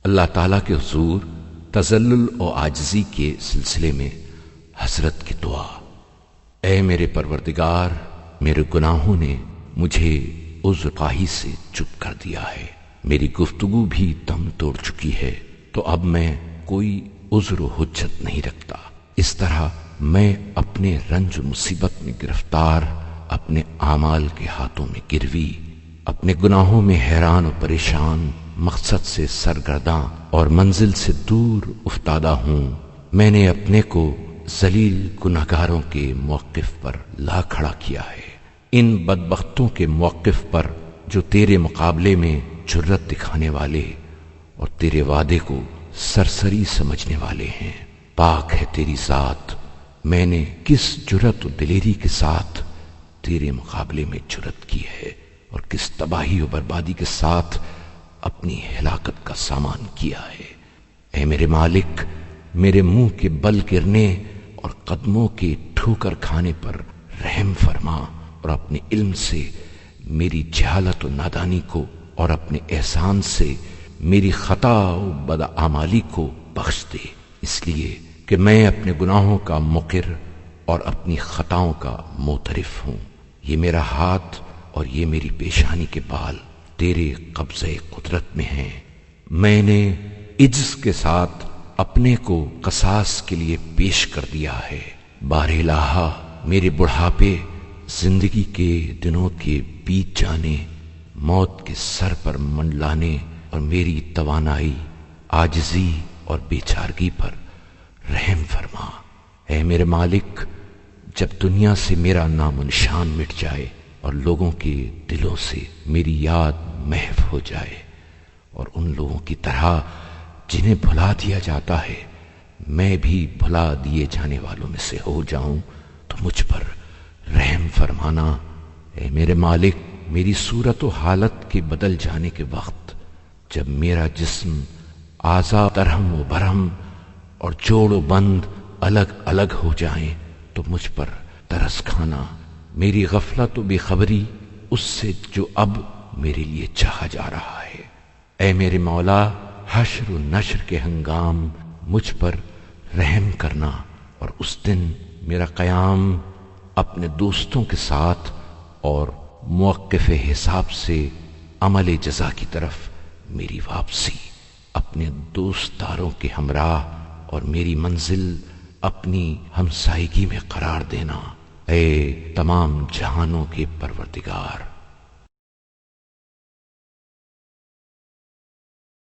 اللہ تعالیٰ کے حضور تذلل و عاجزی کے سلسلے میں حضرت کی دعا۔ اے میرے پروردگار، میرے گناہوں نے مجھے عذر خواہی سے چپ کر دیا ہے، میری گفتگو بھی دم توڑ چکی ہے، تو اب میں کوئی عذر و حجت نہیں رکھتا۔ اس طرح میں اپنے رنج و مصیبت میں گرفتار، اپنے اعمال کے ہاتھوں میں گروی، اپنے گناہوں میں حیران و پریشان، مقصد سے سرگرداں اور منزل سے دور افتادہ ہوں۔ میں نے اپنے کو ذلیل گناہگاروں کے موقف پر لا کھڑا کیا ہے، ان بدبختوں کے موقف پر جو تیرے مقابلے میں جرت دکھانے والے اور تیرے وعدے کو سرسری سمجھنے والے ہیں۔ پاک ہے تیری ذات، میں نے کس جرت و دلیری کے ساتھ تیرے مقابلے میں جرت کی ہے اور کس تباہی و بربادی کے ساتھ اپنی ہلاکت کا سامان کیا ہے۔ اے میرے مالک، میرے منہ کے بل گرنے اور قدموں کے ٹھوکر کھانے پر رحم فرما، اور اپنے علم سے میری جہالت و نادانی کو اور اپنے احسان سے میری خطا و بدعمالی کو بخش دے، اس لیے کہ میں اپنے گناہوں کا مقر اور اپنی خطاؤں کا معترف ہوں۔ یہ میرا ہاتھ اور یہ میری پیشانی کے بال تیرے قبضے قدرت میں ہیں۔ میں نے عجز کے ساتھ اپنے کو قصاص کے لیے پیش کر دیا ہے۔ بار الہا، میرے بڑھاپے، زندگی کے دنوں کے بیت جانے، موت کے سر پر منڈلانے اور میری توانائی، عاجزی اور بیچارگی پر رحم فرما۔ اے میرے مالک، جب دنیا سے میرا نام و نشان مٹ جائے اور لوگوں کے دلوں سے میری یاد محو ہو جائے، اور ان لوگوں کی طرح جنہیں بھلا دیا جاتا ہے میں بھی بھلا دیے جانے والوں میں سے ہو جاؤں، تو مجھ پر رحم فرمانا۔ اے میرے مالک، میری صورت و حالت کے بدل جانے کے وقت، جب میرا جسم، اعضاء درہم و برہم اور جوڑ و بند الگ الگ ہو جائیں، تو مجھ پر ترس کھانا، میری غفلت و بے خبری اس سے جو اب میرے لیے چاہا جا رہا ہے۔ اے میرے مولا، حشر و نشر کے ہنگام مجھ پر رحم کرنا، اور اس دن میرا قیام اپنے دوستوں کے ساتھ اور موقف حساب سے عمل جزا کی طرف میری واپسی، اپنے دوست داروں کے ہمراہ اور میری منزل اپنی ہمسائیگی میں قرار دینا۔ اے تمام جہانوں کے پروردگار،